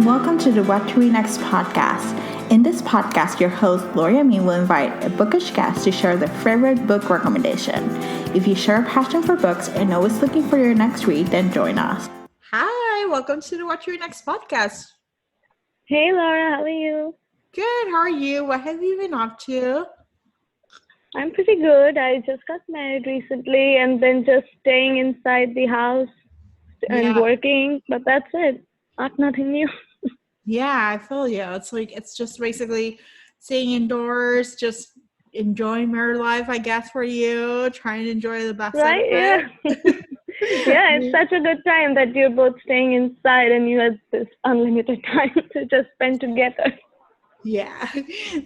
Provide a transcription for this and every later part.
and welcome to the What to Read Next podcast. In this podcast, your host, Gloria Me, will invite a bookish guest to share their favorite book recommendation. If you share a passion for books and always looking for your next read, then join us. Hi, welcome to the What to Read Next podcast. Hey, Laura, how are you? Good, how are you? What have you been up to? I'm pretty good. I just got married recently and then just staying inside the house and working, but that's it. Nothing new. Yeah, I feel you. It's just basically staying indoors, just enjoying married life, I guess, for you, trying to enjoy the best right? of it. Yeah, it's such a good time that you're both staying inside and you have this unlimited time to just spend together. Yeah.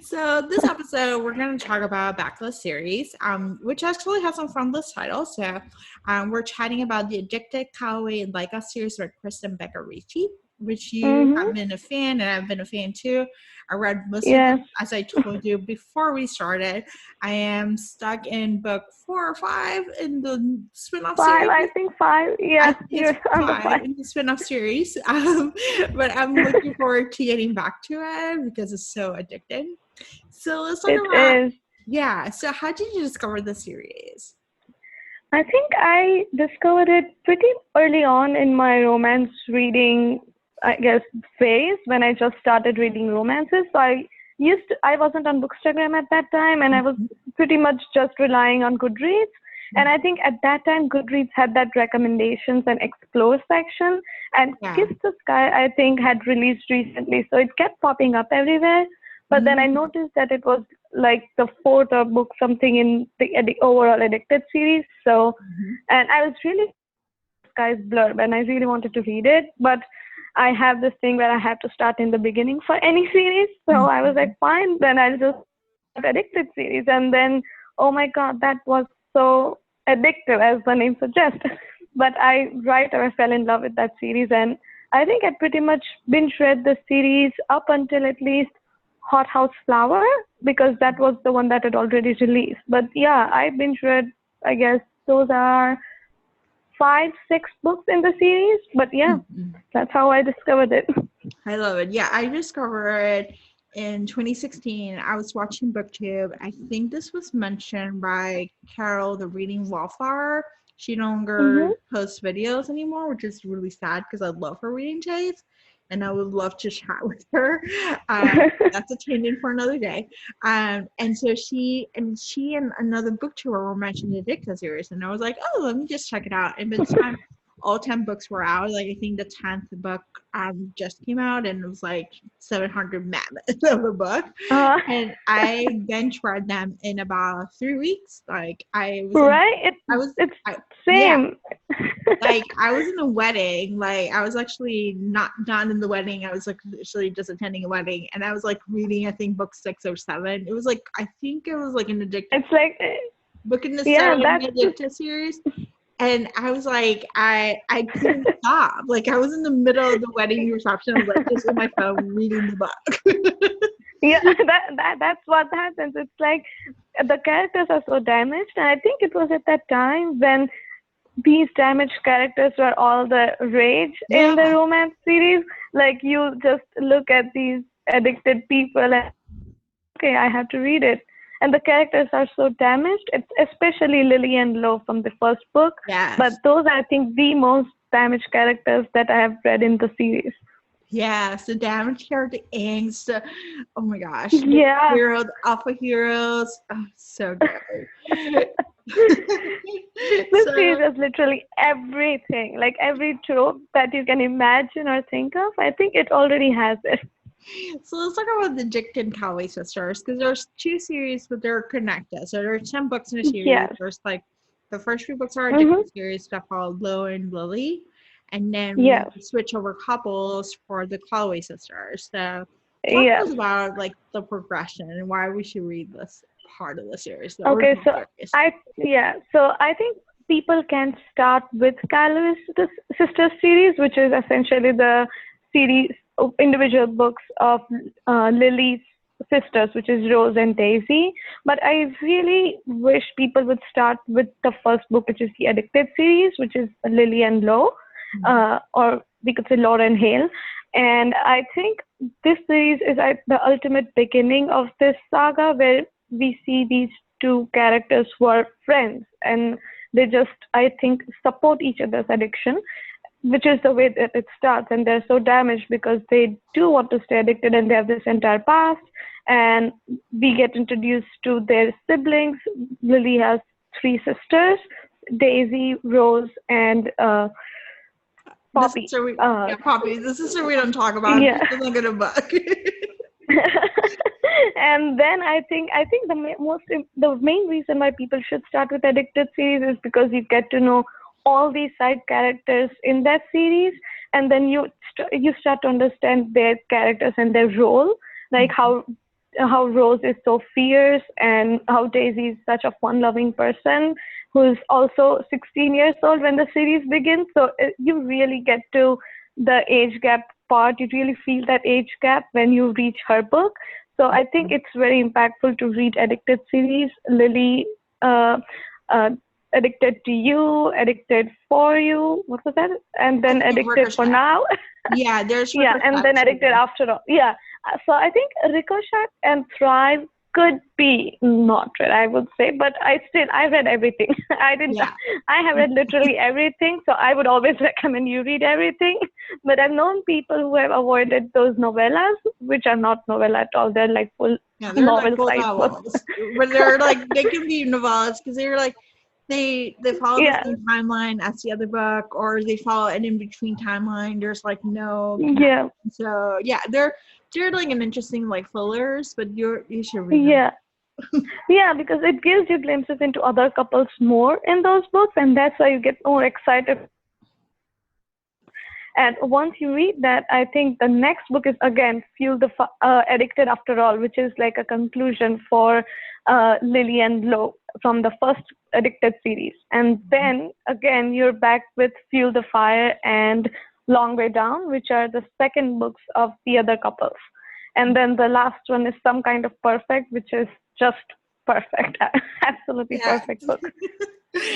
So this episode, we're going to talk about a backlist series, which actually has some fun list titles. So we're chatting about the Addicted, Calloway, and Like Us series by Kristen Becker Ricci, which you have been a fan, and I've been a fan too. I read most of them, as I told you before we started. I am stuck in book 4 or 5 in the spin-off series. I think 5. Yeah, you're on the 5 in the spin-off series. But I'm looking forward to getting back to it because it's so addicting. So let's talk about. Yeah. So how did you discover the series? I think I discovered it pretty early on in my romance reading, I guess, phase, when I just started reading romances. So I wasn't on Bookstagram at that time, and I was pretty much just relying on Goodreads. And I think at that time, Goodreads had that recommendations and explore section, and Kiss the Sky, I think, had released recently. So it kept popping up everywhere. But then I noticed that it was like the 4th book, something in the overall Addicted series. So, and I was really Sky's blurb, and I really wanted to read it, but I have this thing where I have to start in the beginning for any series. So I was like, fine, then I'll just start Addicted series. And then, oh my God, that was so addictive, as the name suggests. But I fell in love with that series, and I think I pretty much binge read the series up until at least Hot House Flower, because that was the one that had already released. But yeah, I binge read, I guess those are 5-6 books in the series. But yeah, that's how I discovered it. I love it. Yeah, I discovered it in 2016. I was watching BookTube. I think this was mentioned by Carol, the Reading Wallflower. She no longer posts videos anymore, which is really sad because I love her reading taste, and I would love to chat with her. That's a tangent for another day. And so she and another booktuber were mentioning the Addicted series, and I was like, oh, let me just check it out. And by the time all 10 books were out, like I think the 10th book just came out, and it was like 700 mammoths of a book. And I binge read them in about 3 weeks. Like I was same. Like I was in a wedding. Like I was actually not in the wedding. I was like literally just attending a wedding, and I was like reading, I think, book 6 or 7. It was like, I think it was like an Addicted. It's like book in the 7 Addicted series. And I was like, I couldn't stop. Like I was in the middle of the wedding reception. I was like just on my phone reading the book. Yeah, that's what happens. It's like the characters are so damaged. And I think it was at that time when these damaged characters were all the rage in the romance series. Like you just look at these addicted people and, okay, I have to read it. And the characters are so damaged. It's especially Lily and Lo from the first book. Yes. But those are, I think, the most damaged characters that I have read in the series. Yes, the damaged character angst. Oh my gosh. Yeah. The alpha heroes. Oh, so good. This series is literally everything. Like every trope that you can imagine or think of, I think it already has it. So let's talk about the Addicted and Calloway sisters, because there's 2 series, but they're connected. So there are 10 books in a series. Yes. There's like the first 3 books are Addicted series that follow Lo and Lily, and then we switch over couples for the Calloway sisters. So talk to us about like the progression and why we should read this part of the series. Okay, so I think people can start with Calloway Sisters series, which is essentially the series of individual books of Lily's sisters, which is Rose and Daisy. But I really wish people would start with the first book, which is the Addicted series, which is Lily and Lo, or we could say Laura and Hale. And I think this series is at the ultimate beginning of this saga where we see these two characters who are friends and they just, I think, support each other's addiction, which is the way that it starts. And they're so damaged because they do want to stay addicted and they have this entire past. And we get introduced to their siblings. Lily has three sisters, Daisy, Rose, and Poppy. Poppy. The sister we don't talk about. Yeah. She's not gonna book. And then I think the main reason why people should start with Addicted series is because you get to know all these side characters in that series, and then you start to understand their characters and their role, like how Rose is so fierce and how Daisy is such a fun-loving person who's also 16 years old when the series begins. So you really get to the age gap part. You really feel that age gap when you reach her book. So I think it's very impactful to read Addicted series. Lily, Addicted to You, Addicted for You. What was that? And then Addicted for Now. Yeah, there's yeah, and then Addicted after all. Yeah. So I think Ricochet and Thrive could be not read, I would say, but I read everything. I have read literally everything, so I would always recommend you read everything. But I've known people who have avoided those novellas, which are not novella at all. They're like full novel size books. But they're like, they can be novellas because they're like, they follow the same timeline as the other book, or they follow an in-between timeline. There's like no connection. So yeah, they're like an interesting like fillers, but you should read them. Yeah, because it gives you glimpses into other couples more in those books, and that's why you get more excited. And once you read that, I think the next book is again Addicted After All, which is like a conclusion for Lily and Lo from the first Addicted series. And then again, you're back with Fuel the Fire and Long Way Down, which are the second books of the other couples. And then the last one is Some Kind of Perfect, which is just perfect. Absolutely perfect book.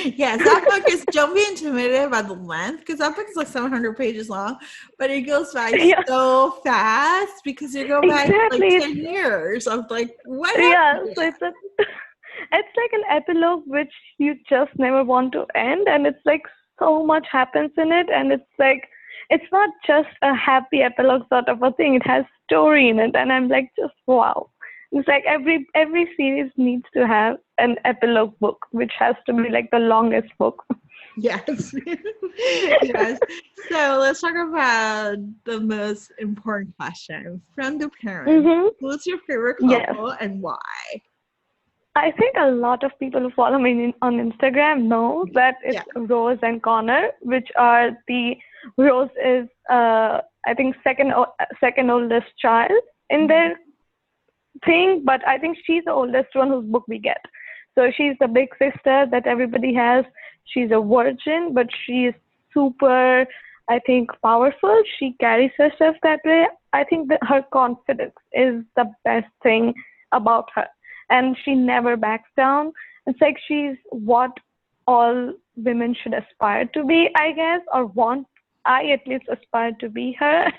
Yes, that book is, don't be intimidated by the length, because that book is like 700 pages long, but it goes by so fast because you go back like 10 years of like, what happened? So it's like an epilogue which you just never want to end, and it's like so much happens in it, and it's like, it's not just a happy epilogue sort of a thing, it has story in it, and I'm like, just wow. It's like every series needs to have an epilogue book, which has to be like the longest book. Yes. Yes. So let's talk about the most important question from the parents. Who's your favorite couple and why? I think a lot of people who follow me on Instagram know that it's Rose and Connor, which are Rose is I think second oldest child in their thing, but I think she's the oldest one whose book we get. So she's the big sister that everybody has. She's a virgin, but she is super, I think, powerful. She carries herself that way. I think that her confidence is the best thing about her. And she never backs down. It's like she's what all women should aspire to be, I guess, or want. I at least aspire to be her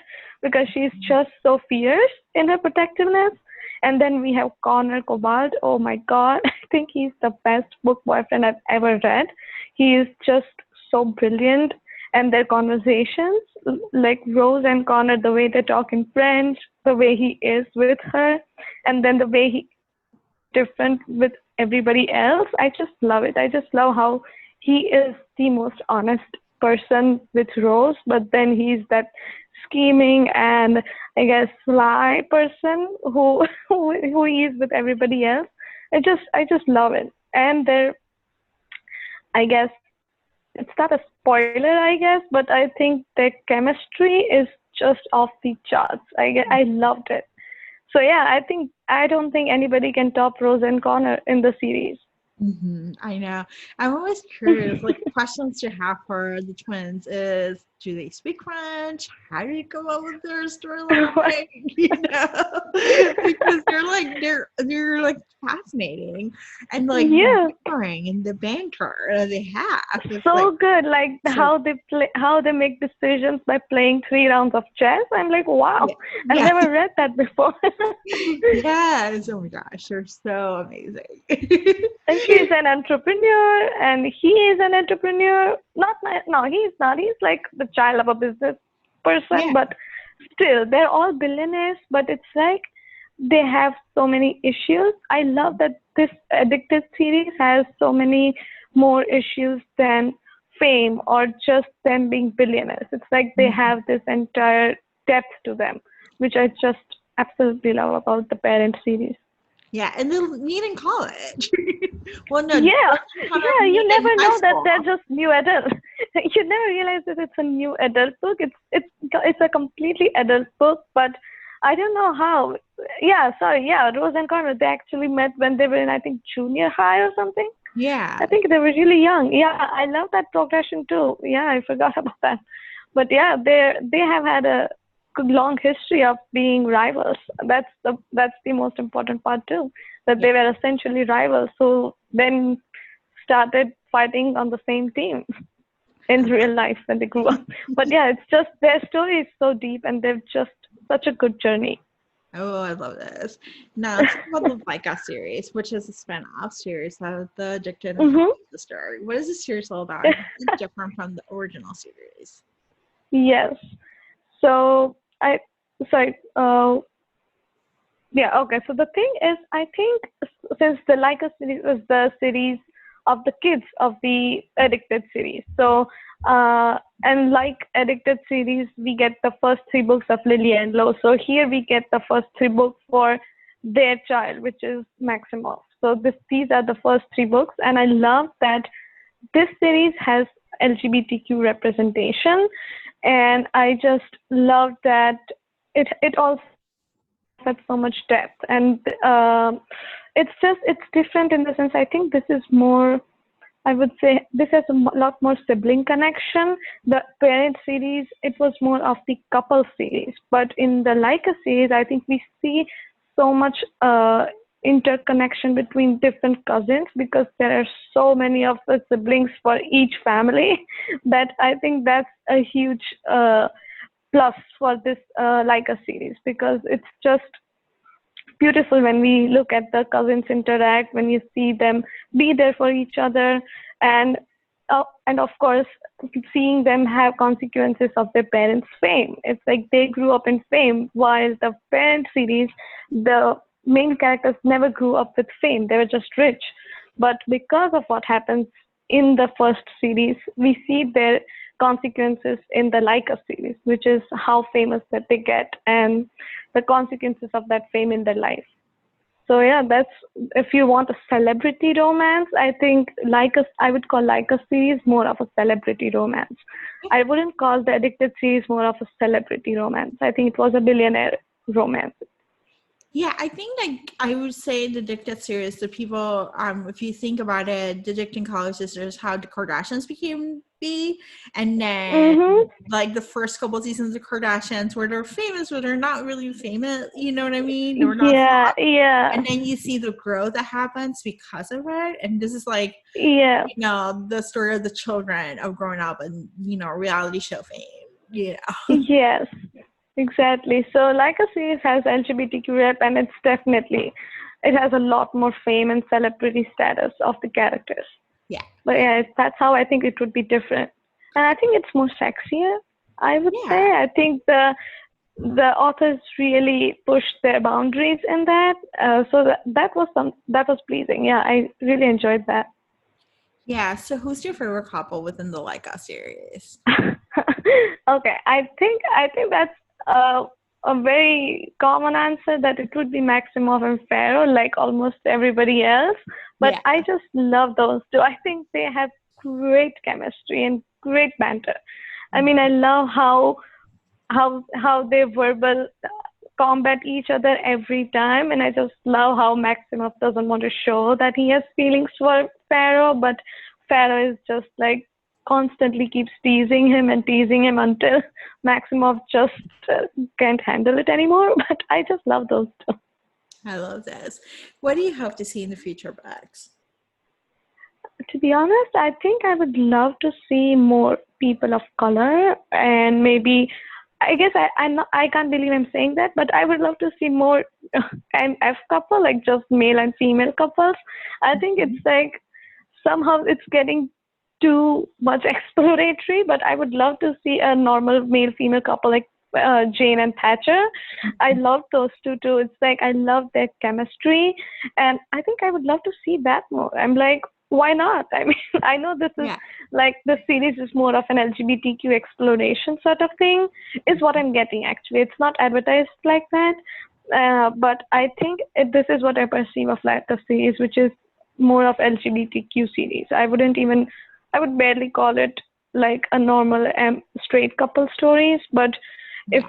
because she's just so fierce in her protectiveness. And then we have Connor Cobalt. Oh my God, I think he's the best book boyfriend I've ever read. He is just so brilliant. And their conversations, like Rose and Connor, the way they talk in French, the way he is with her, and then the way he different with everybody else. I just love it. I just love how he is the most honest person with Rose, but then he's that scheming and I guess sly person who he is with everybody else. I just love it. And I guess it's not a spoiler, I guess, but I think their chemistry is just off the charts. I loved it. So yeah, I don't think anybody can top Rose and Connor in the series. I know. I'm always curious, like questions to have for the twins is, do they speak French? How do you come up with their storyline? You know? because they're like fascinating and like Yeah. differing in the banter that they have. It's like So good, like so how they make decisions by playing 3 rounds of chess. I'm like, wow, yeah. I've Yeah. never read that before. Yes. Oh my gosh, they're so amazing. And she's an entrepreneur, and he is an entrepreneur. No, he's not. He's like the child of a business person, Yeah. but still, they're all billionaires. But it's like they have so many issues. I love that this Addicted series has so many more issues than fame or just them being billionaires. It's like they Mhm. have this entire depth to them, which I just absolutely love about the Parent series. Yeah, and they'll meet in college. Well, no, Yeah, George and Connor yeah, you meet in never high know that school. they're just new adults. You never realize that it's a new adult book. It's a completely adult book, but I don't know how. Yeah, sorry, yeah, Rose and Connor, they actually met when they were in, I think, junior high or something. Yeah. I think they were really young. Yeah, I love that progression too. Yeah, I forgot about that. But yeah, they have had a good long history of being rivals. That's the most important part too. That Yeah. they were essentially rivals who then started fighting on the same team in real life when they grew up. But yeah, it's just their story is so deep and they've just such a good journey. Oh, I love this. Now let's talk about the Leica series, which is a spin-off series of the Addicted and Mm-hmm. Calloway story. What is this series all about? And how is it different from the original series? Yes. So I sorry. Yeah, okay. So the thing is, I think since the Leica series was the series of the kids of the Addicted series, so and like Addicted series, we get the first 3 books of Lily and Lo. So here we get the first 3 books for their child, which is Maximov. So these are the first 3 books, and I love that this series has LGBTQ representation, and I just love that it also had so much depth, and it's different in the sense I think this is more. I would say this has a lot more sibling connection. The Parent series, it was more of the couple series, but in the Leica series, I think we see so much interconnection between different cousins because there are so many of the siblings for each family that I think that's a huge plus for this Leica series because it's just beautiful when we look at the cousins interact, when you see them be there for each other, and and of course seeing them have consequences of their parents' fame. It's like they grew up in fame, while the Parent series, the main characters never grew up with fame. They were just rich. But because of what happens in the first series, we see their consequences in the Leica series, which is how famous that they get and the consequences of that fame in their life. So yeah, that's if you want a celebrity romance, I think I would call Leica series more of a celebrity romance. I wouldn't call the Addicted series more of a celebrity romance. I think it was a billionaire romance. Yeah, I think like I would say the Addicted series, the people, if you think about it, the Addicted College Sisters, how the Kardashians became big, and then Mhm. like the first couple of seasons of Kardashians where they're famous, but they're not really famous. You know what I mean? They were not Yeah, famous, yeah, and then you see the growth that happens because of it. And this is like yeah. the story of the children of growing up and reality show fame. Yeah, Yes, exactly. So Leica series has LGBTQ rep, and it has a lot more fame and celebrity status of the characters. yeah, But yeah, that's how I think it would be different. And I think it's more sexier, I would say. yeah. I think the authors really pushed their boundaries in that. So that was pleasing. Yeah, I really enjoyed that. Yeah, so who's your favorite couple within the Leica series? Okay, I think that's a very common answer that it would be Maximov and Pharaoh, like almost everybody else. But Yeah. I just love those two. I think they have great chemistry and great banter. I mean, I love how they verbal combat each other every time, and I just love how Maximov doesn't want to show that he has feelings for Pharaoh, but Pharaoh is just like constantly keeps teasing him and teasing him until Maximov just can't handle it anymore. But I just love those two. I love this. What do you hope to see in the future books? To be honest, I think I would love to see more people of color, and maybe, I guess I can't believe I'm saying that, but I would love to see more MF couple, like just male and female couples. I think it's like somehow it's getting too much exploratory, but I would love to see a normal male female couple like Jane and Thatcher. I love those two too. It's like I love their chemistry, and I think I would love to see that more. I'm like, why not? I mean, I know this is Yeah. like the series is more of an LGBTQ exploration sort of thing, is what I'm getting actually. It's not advertised like that, but I think this is what I perceive of like the series, which is more of LGBTQ series. I would barely call it like a normal straight couple stories, but Yeah.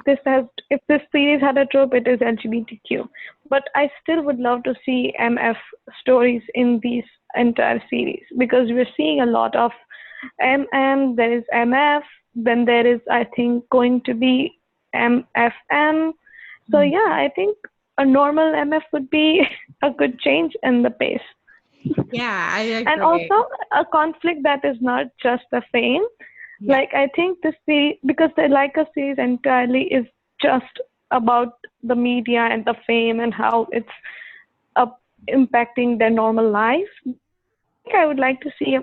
if this series had a trope, it is LGBTQ. But I still would love to see MF stories in these entire series, because we're seeing a lot of there is MF, then there is, I think, going to be MFM. So yeah, I think a normal MF would be a good change in the pace. Yeah, I agree. And also a conflict that is not just the fame. Yeah. Like, I think this series, because the Leica series entirely is just about the media and the fame and how it's impacting their normal life. I think I would like to see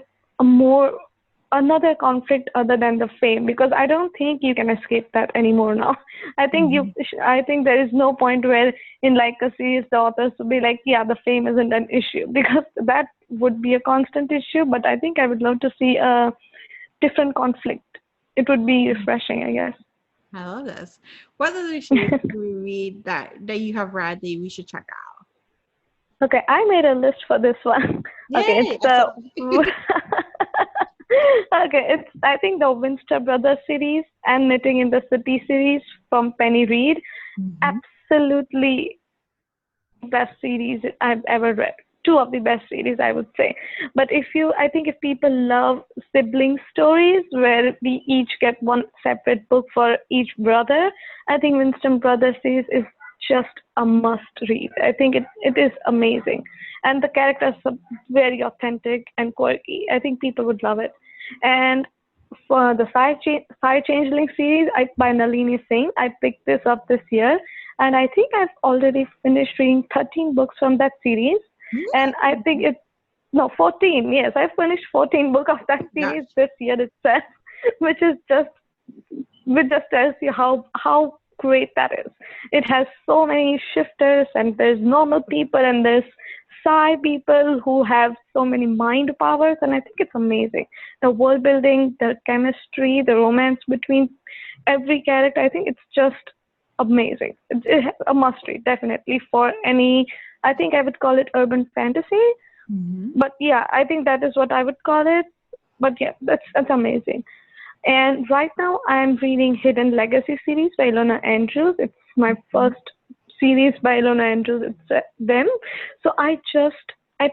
another conflict other than the fame, because I don't think you can escape that anymore now. I think I think there is no point where in like a series the authors would be like, yeah, the fame isn't an issue, because that would be a constant issue. But I think I would love to see a different conflict. It would be refreshing, I guess. I love this. What other series do we read that you have read that we should check out? Okay, I made a list for this one. Okay, Yay! it's the okay, it's I think the Winster Brothers series and Knitting in the City series from Penny Reed. Absolutely best series I've ever read. Two of the best series, I would say. But I think if people love sibling stories where we each get one separate book for each brother, I think Winston Brothers series is just a must read. I think it is amazing. And the characters are very authentic and quirky. I think people would love it. And for the Fire Changeling series by Nalini Singh, I picked this up this year. And I think I've already finished reading 13 books from that series. And I think 14. Yes, I finished 14 books of that series this year itself, which just tells you how great that is. It has so many shifters, and there's normal people, and there's psi people who have so many mind powers, and I think it's amazing. The world building, the chemistry, the romance between every character, I think it's just amazing. It's a must read, definitely, for any, I think I would call it urban fantasy. But yeah, I think that is what I would call it. But yeah, that's amazing. And right now I'm reading Hidden Legacy series by Ilona Andrews. It's my first series by Ilona Andrews. It's them. So I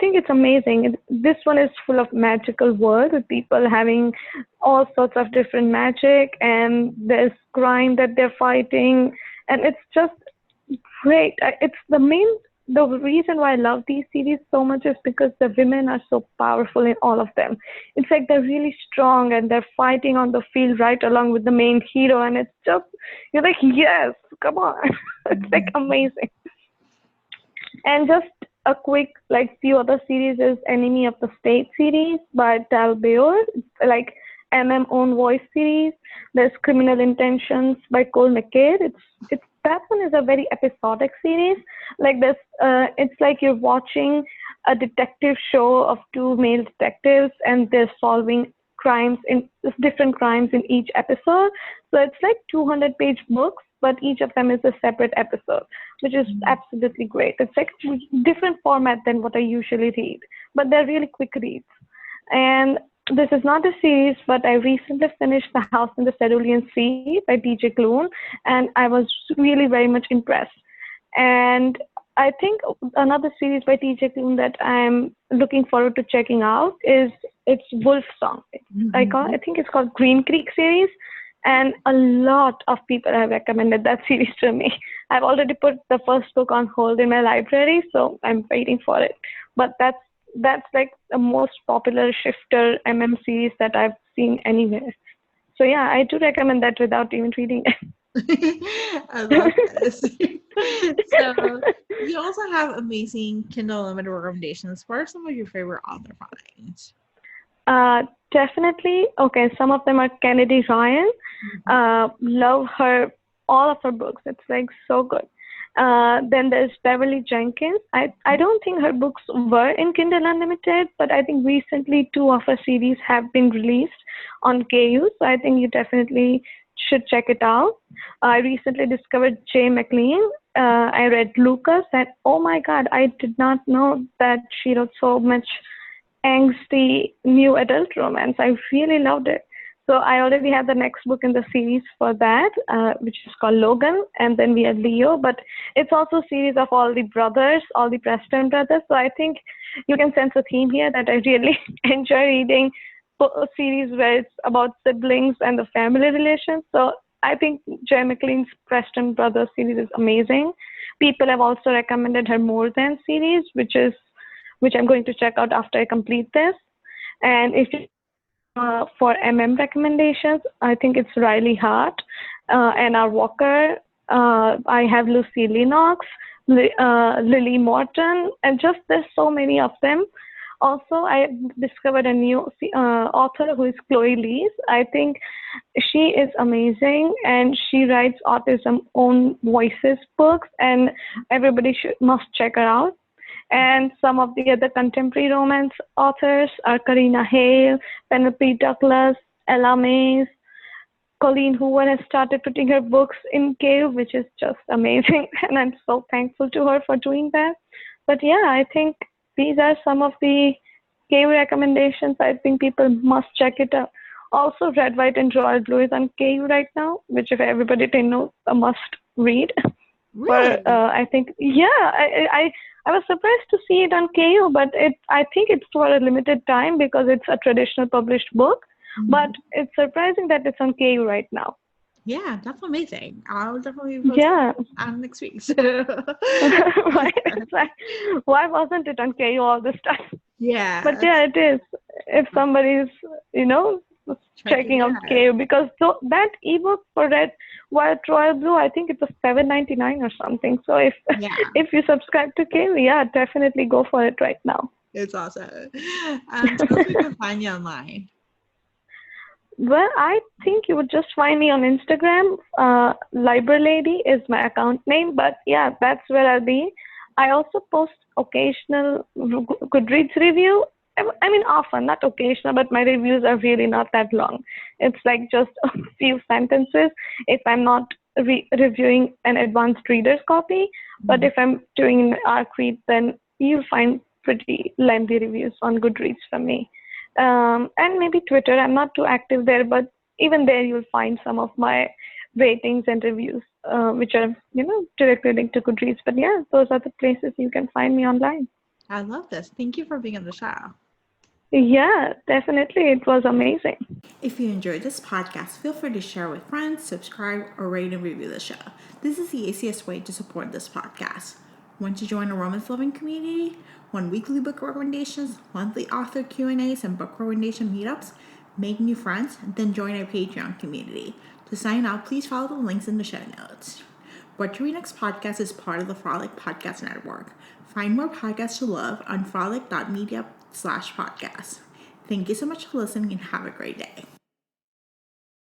think it's amazing. This one is full of magical world with people having all sorts of different magic, and there's crime that they're fighting, and it's just great. The reason why I love these series so much is because the women are so powerful in all of them. It's like they're really strong, and they're fighting on the field right along with the main hero, and it's just, you're like, yes, come on. It's like amazing. And just a quick, like, few other series is Enemy of the State series by Tal Bayor. It's like Own Voice series. There's Criminal Intentions by Cole McCade. That one is a very episodic series. Like this, it's like you're watching a detective show of two male detectives, and they're solving different crimes in each episode. So it's like 200-page books, but each of them is a separate episode, which is absolutely great. It's like different format than what I usually read, but they're really quick reads. And this is not a series, but I recently finished The House in the Cerulean Sea by DJ Kloon, and I was really very much impressed. And I think another series by TJ Klune that I'm looking forward to checking out is it's Wolf Song. I think it's called Green Creek series, and a lot of people have recommended that series to me. I've already put the first book on hold in my library, so I'm waiting for it. But that's like the most popular shifter series that I've seen anywhere. So yeah, I do recommend that without even reading it. I love this. So you also have amazing Kindle Unlimited recommendations. What are some of your favorite author finds? Definitely. Okay, some of them are Kennedy Ryan. Love her, all of her books. It's like so good. Then there's Beverly Jenkins. I don't think her books were in Kindle Unlimited, but I think recently two of her series have been released on KU. So I think you definitely should check it out. I recently discovered Jay McLean. I read Lucas, and oh my God, I did not know that she wrote so much angsty new adult romance. I really loved it. So I already have the next book in the series for that, which is called Logan, and then we have Leo. But it's also a series of all the brothers, all the Preston brothers. So I think you can sense a theme here that I really enjoy reading a series where it's about siblings and the family relations. So I think Joy McLean's Preston Brothers series is amazing. People have also recommended her More Than series, which I'm going to check out after I complete this. And if for recommendations, I think it's Riley Hart, Anna Walker. I have Lucy Lennox, Lily Morton, and just there's so many of them. Also, I discovered a new author who is Chloe Lees. I think she is amazing, and she writes autism own voices books, and everybody must check her out. And some of the other contemporary romance authors are Karina Hale, Penelope Douglas, Ella Mays. Colleen Hoover has started putting her books in Cave, which is just amazing. And I'm so thankful to her for doing that. But yeah, I think these are some of the Cave recommendations. I think people must check it out. Also, Red, White, and Royal Blue is on Cave right now, which if everybody didn't know, a must read. Really? I think, yeah, I was surprised to see it on KU, but I think it's for a limited time because it's a traditional published book. But it's surprising that it's on KU right now. Yeah, that's amazing. I'll definitely post on next week. So. Why wasn't it on KU all this time? Yeah. But yeah, it is. If somebody's, checking out KU, because that ebook for Red, White, Royal Blue, I think it was $7.99 or something. So if you subscribe to KU, yeah, definitely go for it right now. It's awesome. So we can find you online. Well, I think you would just find me on Instagram. Library Lady is my account name, but yeah, that's where I'll be. I also post occasional Goodreads review. I mean, often, not occasional, but my reviews are really not that long. It's like just a few sentences if I'm not reviewing an advanced reader's copy. But if I'm doing an ARC read, then you'll find pretty lengthy reviews on Goodreads from me. And maybe Twitter. I'm not too active there, but even there you'll find some of my ratings and reviews, which are, directly linked to Goodreads. But yeah, those are the places you can find me online. I love this. Thank you for being on the show. Yeah, definitely. It was amazing. If you enjoyed this podcast, feel free to share with friends, subscribe, or rate and review the show. This is the easiest way to support this podcast. Want to join a romance-loving community? Want weekly book recommendations, monthly author Q&As, and book recommendation meetups? Make new friends? Then join our Patreon community. To sign up, please follow the links in the show notes. What to Read Next podcast is part of the Frolic Podcast Network. Find more podcasts to love on frolic.media/podcast. Thank you so much for listening and have a great day.